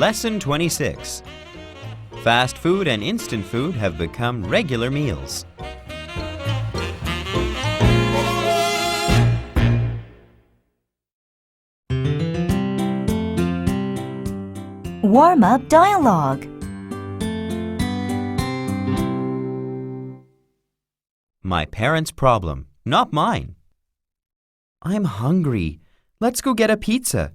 Lesson 26. Fast food and instant food have become regular meals. Warm-up dialogue. My parents' problem, not mine. I'm hungry. Let's go get a pizza.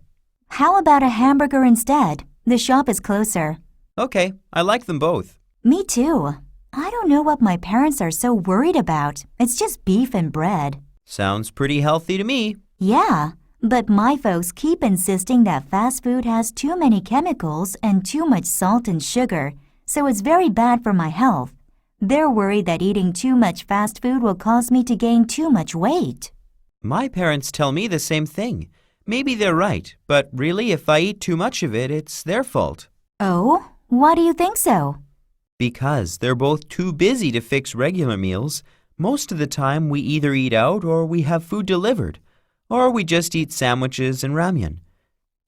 How about a hamburger instead? The shop is closer. Okay, I like them both. Me too. I don't know what my parents are so worried about. It's just beef and bread. Sounds pretty healthy to me. Yeah, but my folks keep insisting that fast food has too many chemicals and too much salt and sugar, so it's very bad for my health. They're worried that eating too much fast food will cause me to gain too much weight. My parents tell me the same thing. Maybe they're right, but really if I eat too much of it, it's their fault. Oh? Why do you think so? Because they're both too busy to fix regular meals. Most of the time we either eat out or we have food delivered, or we just eat sandwiches and ramen.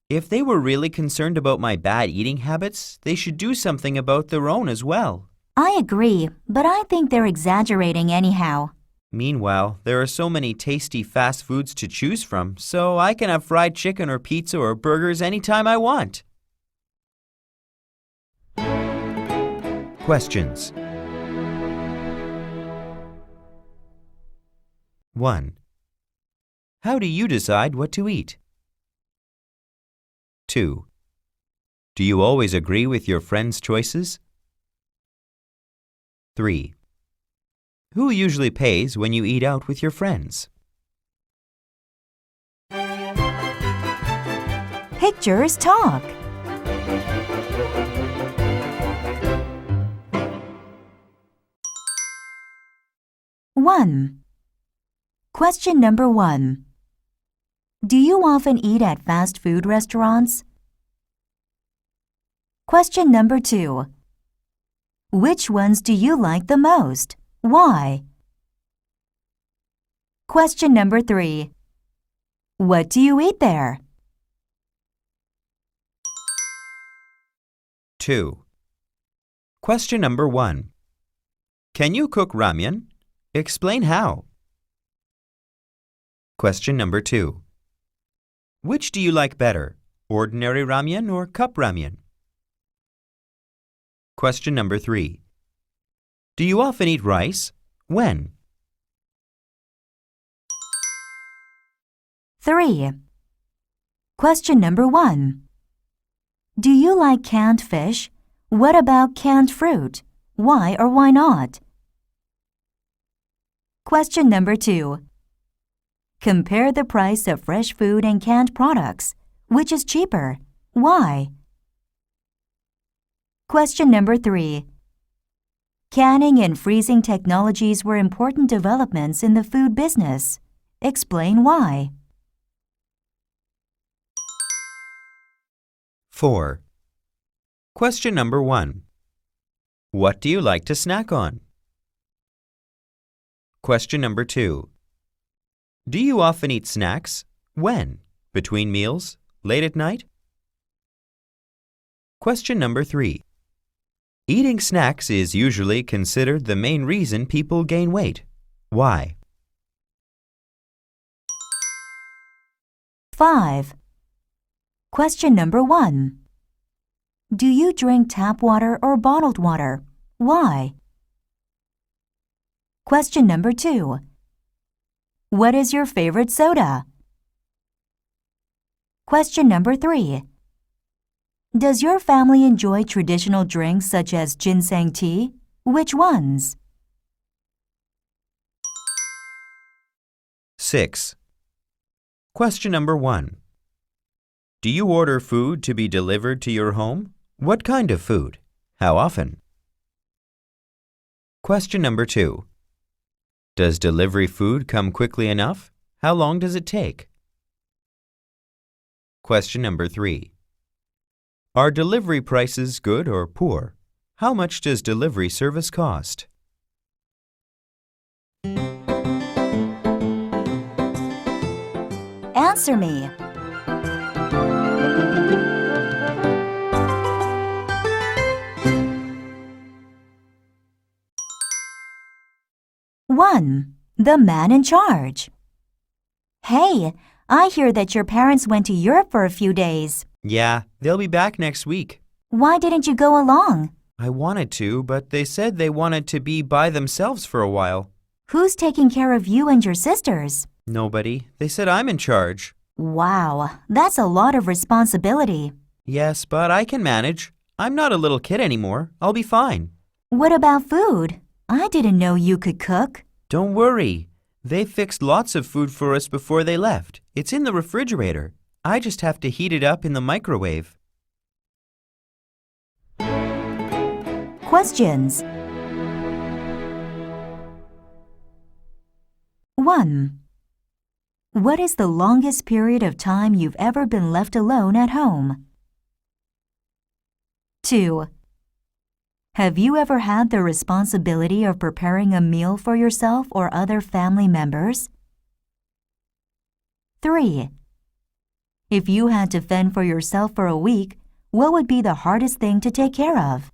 If they were really concerned about my bad eating habits, they should do something about their own as well. I agree, but I think they're exaggerating anyhow. Meanwhile, there are so many tasty fast foods to choose from, so I can have fried chicken or pizza or burgers anytime I want. Questions. 1. How do you decide what to eat? 2. Do you always agree with your friends' choices? 3. Who usually pays when you eat out with your friends? Pictures talk. One. Question number 1. Do you often eat at fast food restaurants? Question number 2. Which ones do you like the most? Why? Question number 3. What do you eat there? 2. Question number 1. Can you cook ramen? Explain how. Question number 2. Which do you like better, ordinary ramen or cup ramen? Question number 3. Do you often eat rice? When? 3. Question number 1. Do you like canned fish? What about canned fruit? Why or why not? Question number 2. Compare the price of fresh food and canned products. Which is cheaper? Why? Question number 3. Canning and freezing technologies were important developments in the food business. Explain why. 4. Question number 1. What do you like to snack on? Question number 2. Do you often eat snacks? When? Between meals? Late at night? Question number 3. Eating snacks is usually considered the main reason people gain weight. Why? 5. Question number 1. Do you drink tap water or bottled water? Why? Question number 2. What is your favorite soda? Question number 3. Does your family enjoy traditional drinks such as ginseng tea? Which ones? 6. Question number 1. Do you order food to be delivered to your home? What kind of food? How often? Question number 2. Does delivery food come quickly enough? How long does it take? Question number 3. Are delivery prices good or poor? How much does delivery service cost? Answer me. The man in charge. Hey, I hear that your parents went to Europe for a few days. Yeah, they'll be back next week. Why didn't you go along? I wanted to, but they said they wanted to be by themselves for a while. Who's taking care of you and your sisters? Nobody. They said I'm in charge. Wow, that's a lot of responsibility. Yes, but I can manage. I'm not a little kid anymore. I'll be fine. What about food? I didn't know you could cook. Don't worry. They fixed lots of food for us before they left. It's in the refrigerator. I just have to heat it up in the microwave. Questions. 1. What is the longest period of time you've ever been left alone at home? 2. Have you ever had the responsibility of preparing a meal for yourself or other family members? 3. If you had to fend for yourself for a week, what would be the hardest thing to take care of?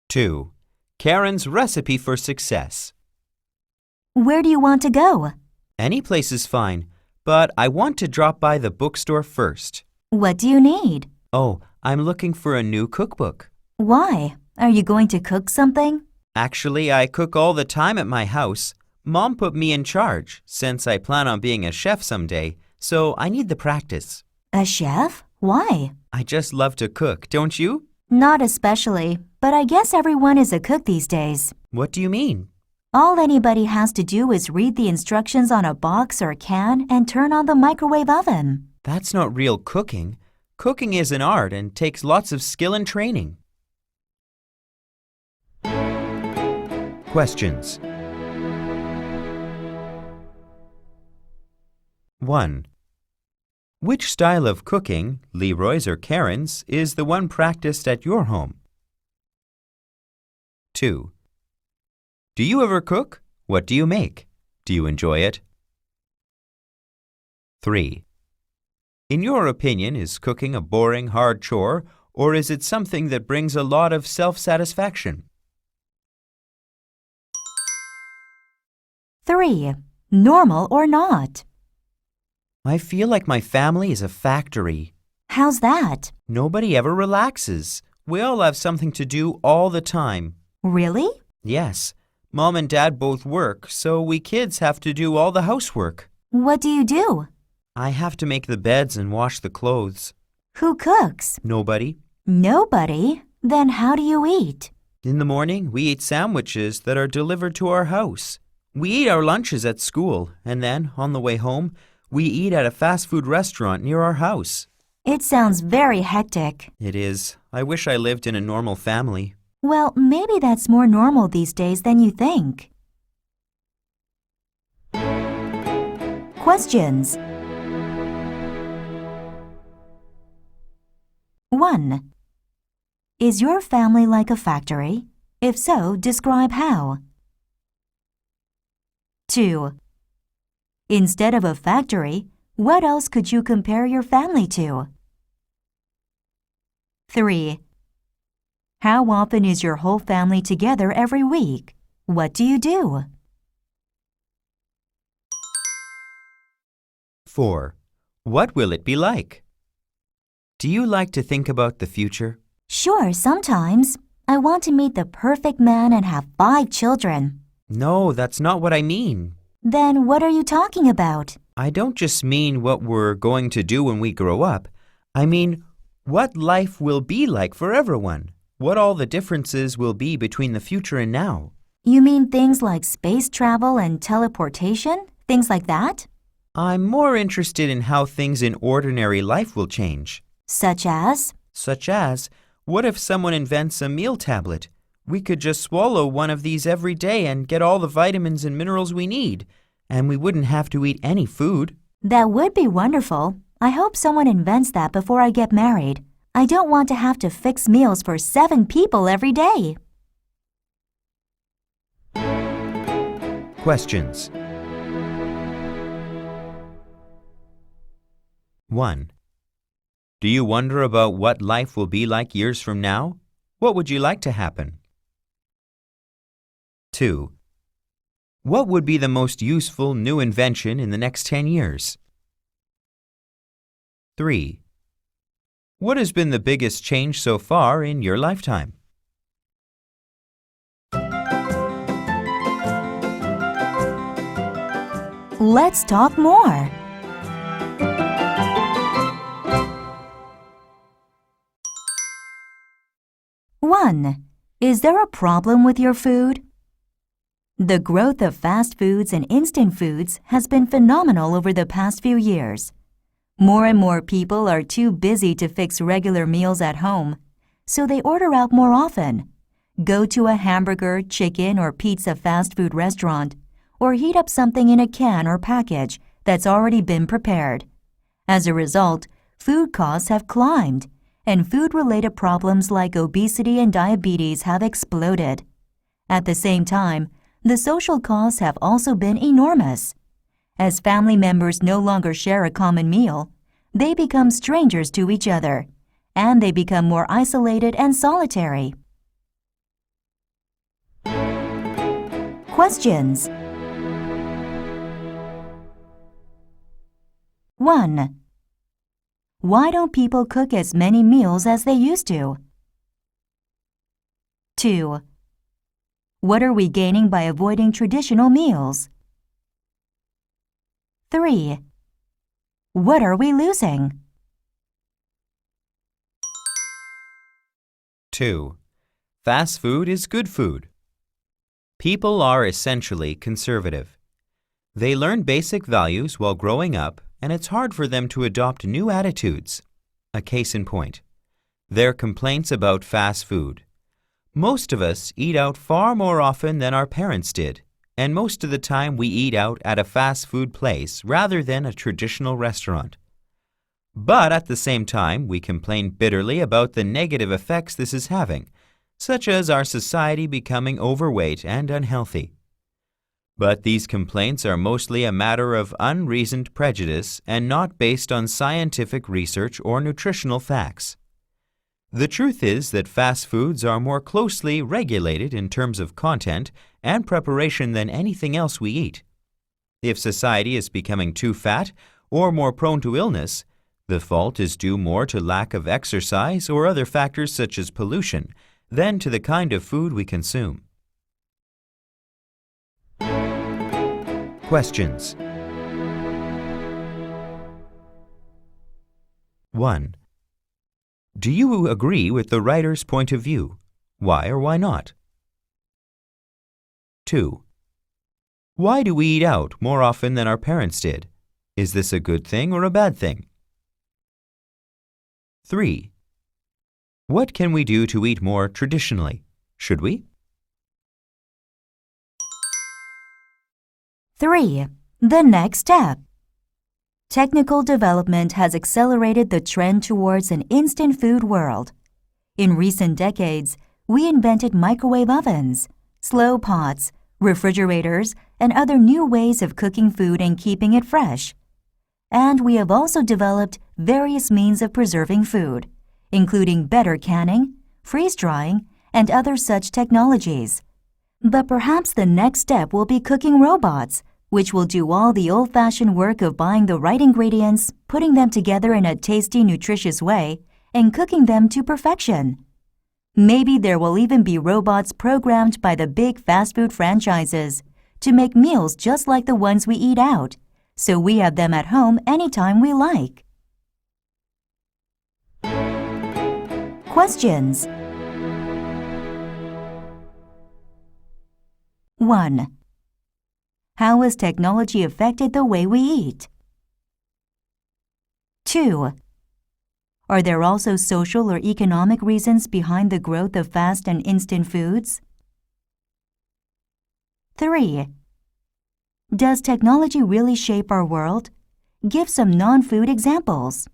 2. Karen's recipe for success. Where do you want to go? Any place is fine, but I want to drop by the bookstore first. What do you need? Oh, I'm looking for a new cookbook. Why? Are you going to cook something? Actually, I cook all the time at my house. Mom put me in charge since I plan on being a chef someday, so I need the practice. A chef? Why? I just love to cook, don't you? Not especially, but I guess everyone is a cook these days. What do you mean? All anybody has to do is read the instructions on a box or can and turn on the microwave oven. That's not real cooking. Cooking is an art and takes lots of skill and training. Questions. 1. Which style of cooking, Leroy's or Karen's, is the one practiced at your home? 2. Do you ever cook? What do you make? Do you enjoy it? 3. In your opinion, is cooking a boring, hard chore, or is it something that brings a lot of self-satisfaction? 3. Normal or not? I feel like my family is a factory. How's that? Nobody ever relaxes. We all have something to do all the time. Really? Yes. Mom and Dad both work, so we kids have to do all the housework. What do you do? I have to make the beds and wash the clothes. Who cooks? Nobody. Nobody? Then how do you eat? In the morning, we eat sandwiches that are delivered to our house. We eat our lunches at school, and then, on the way home, we eat at a fast food restaurant near our house. It sounds very hectic. It is. I wish I lived in a normal family. Well, maybe that's more normal these days than you think. Questions. 1. Is your family like a factory? If so, describe how. 2. Instead of a factory, what else could you compare your family to? 3. How often is your whole family together every week? What do you do? 4. What will it be like? Do you like to think about the future? Sure, sometimes. I want to meet the perfect man and have 5 children. No, that's not what I mean. Then what are you talking about? I don't just mean what we're going to do when we grow up. I mean, what life will be like for everyone. What all the differences will be between the future and now. You mean things like space travel and teleportation? Things like that? I'm more interested in how things in ordinary life will change. Such as? Such as, what if someone invents a meal tablet? We could just swallow one of these every day and get all the vitamins and minerals we need, and we wouldn't have to eat any food. That would be wonderful. I hope someone invents that before I get married. I don't want to have to fix meals for 7 people every day. Questions. 1. Do you wonder about what life will be like years from now? What would you like to happen? 2. What would be the most useful new invention in the next 10 years? 3. What has been the biggest change so far in your lifetime? Let's talk more. One, is there a problem with your food? The growth of fast foods and instant foods has been phenomenal over the past few years. More and more people are too busy to fix regular meals at home, so they order out more often, go to a hamburger, chicken, or pizza fast food restaurant, or heat up something in a can or package that's already been prepared. As a result, food costs have climbed, and food-related problems like obesity and diabetes have exploded. At the same time, the social costs have also been enormous. As family members no longer share a common meal, they become strangers to each other, and they become more isolated and solitary. Questions. 1. Why don't people cook as many meals as they used to? 2. What are we gaining by avoiding traditional meals? 3. What are we losing? 2. Fast food is good food. People are essentially conservative. They learn basic values while growing up, and it's hard for them to adopt new attitudes. A case in point. Their complaints about fast food. Most of us eat out far more often than our parents did, and most of the time we eat out at a fast food place rather than a traditional restaurant. But at the same time, we complain bitterly about the negative effects this is having, such as our society becoming overweight and unhealthy. But these complaints are mostly a matter of unreasoned prejudice and not based on scientific research or nutritional facts. The truth is that fast foods are more closely regulated in terms of content and preparation than anything else we eat. If society is becoming too fat or more prone to illness, the fault is due more to lack of exercise or other factors such as pollution than to the kind of food we consume. Questions. 1. Do you agree with the writer's point of view? Why or why not? 2. Why do we eat out more often than our parents did? Is this a good thing or a bad thing? 3. What can we do to eat more traditionally? Should we? 3. The next step. Technical development has accelerated the trend towards an instant food world. In recent decades, we invented microwave ovens, slow pots, refrigerators, and other new ways of cooking food and keeping it fresh. And we have also developed various means of preserving food, including better canning, freeze-drying, and other such technologies. But perhaps the next step will be cooking robots, which will do all the old-fashioned work of buying the right ingredients, putting them together in a tasty, nutritious way, and cooking them to perfection. Maybe there will even be robots programmed by the big fast food franchises to make meals just like the ones we eat out, so we have them at home anytime we like. Questions. 1. How has technology affected the way we eat? 2. Are there also social or economic reasons behind the growth of fast and instant foods? 3. Does technology really shape our world? Give some non-food examples.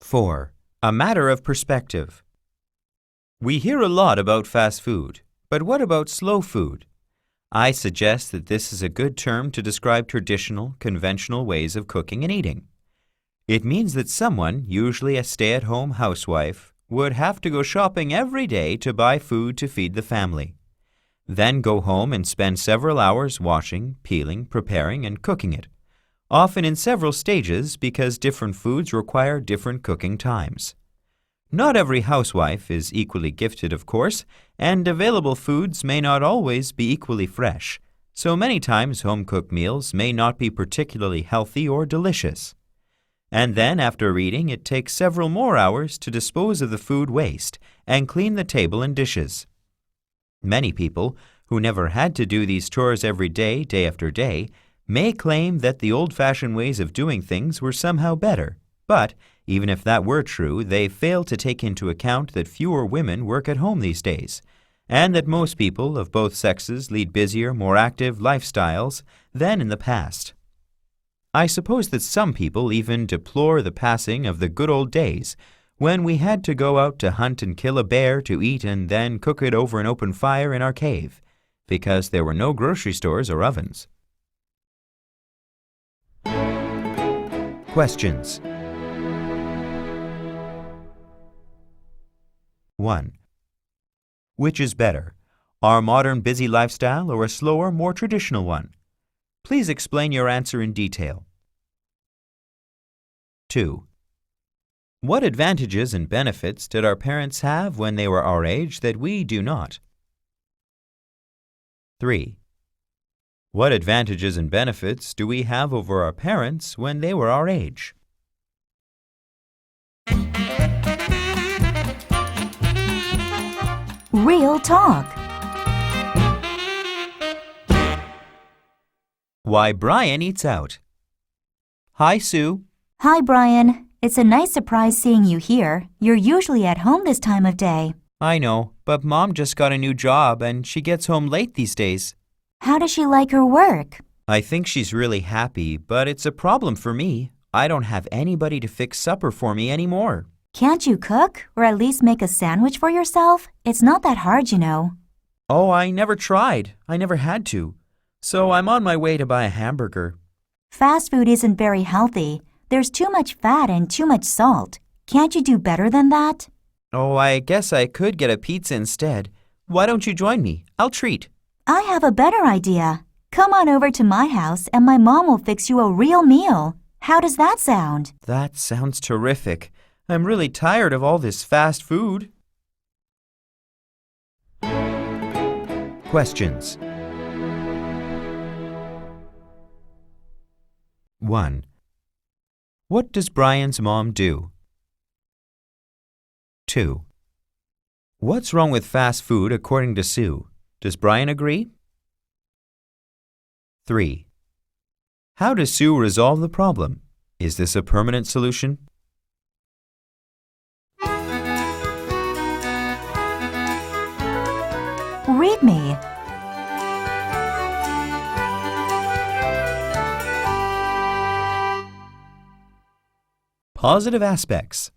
4. A matter of perspective. We hear a lot about fast food, but what about slow food? I suggest that this is a good term to describe traditional, conventional ways of cooking and eating. It means that someone, usually a stay-at-home housewife, would have to go shopping every day to buy food to feed the family. Then go home and spend several hours washing, peeling, preparing, and cooking it, often in several stages because different foods require different cooking times. Not every housewife is equally gifted, of course, and available foods may not always be equally fresh, so many times home-cooked meals may not be particularly healthy or delicious. And then, after eating, it takes several more hours to dispose of the food waste and clean the table and dishes. Many people, who never had to do these chores every day, day after day, may claim that the old-fashioned ways of doing things were somehow better, but even if that were true, they fail to take into account that fewer women work at home these days, and that most people of both sexes lead busier, more active lifestyles than in the past. I suppose that some people even deplore the passing of the good old days when we had to go out to hunt and kill a bear to eat and then cook it over an open fire in our cave, because there were no grocery stores or ovens. Questions. 1. Which is better, our modern busy lifestyle or a slower, more traditional one? Please explain your answer in detail. 2. What advantages and benefits did our parents have when they were our age that we do not? 3. What advantages and benefits do we have over our parents when they were our age? Real talk. Why Brian eats out. Hi, Sue. Hi, Brian. It's a nice surprise seeing you here. You're usually at home this time of day. I know, but Mom just got a new job and she gets home late these days. How does she like her work? I think she's really happy, but it's a problem for me. I don't have anybody to fix supper for me anymore. Can't you cook or at least make a sandwich for yourself? It's not that hard, you know. Oh, I never tried. I never had to. So I'm on my way to buy a hamburger. Fast food isn't very healthy. There's too much fat and too much salt. Can't you do better than that? Oh, I guess I could get a pizza instead. Why don't you join me? I'll treat. I have a better idea. Come on over to my house and my mom will fix you a real meal. How does that sound? That sounds terrific. I'm really tired of all this fast food. Questions. 1. What does Brian's mom do? 2. What's wrong with fast food according to Sue? Does Brian agree? 3. How does Sue resolve the problem? Is this a permanent solution? Read me. Positive aspects.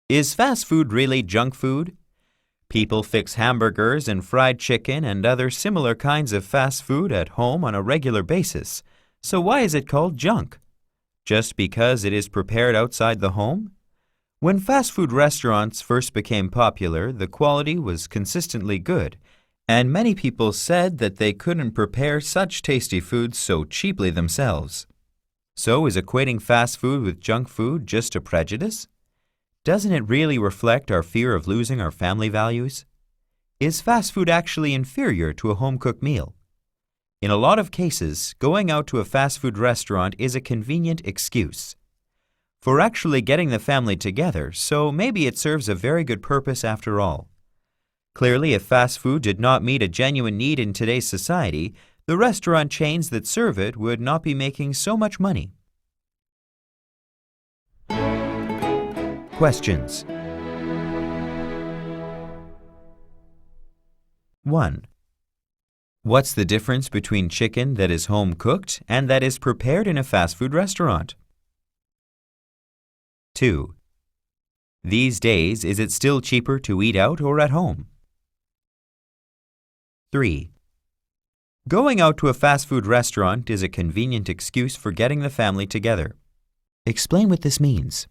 Is fast food really junk food? People fix hamburgers and fried chicken and other similar kinds of fast food at home on a regular basis. So why is it called junk? Just because it is prepared outside the home? When fast food restaurants first became popular, the quality was consistently good, and many people said that they couldn't prepare such tasty foods so cheaply themselves. So is equating fast food with junk food just a prejudice? Doesn't it really reflect our fear of losing our family values? Is fast food actually inferior to a home-cooked meal? In a lot of cases, going out to a fast food restaurant is a convenient excuse for actually getting the family together, so maybe it serves a very good purpose after all. Clearly, if fast food did not meet a genuine need in today's society, the restaurant chains that serve it would not be making so much money. Questions. 1. What's the difference between chicken that is home-cooked and that is prepared in a fast food restaurant? 2. These days, is it still cheaper to eat out or at home? 3. Going out to a fast food restaurant is a convenient excuse for getting the family together. Explain what this means.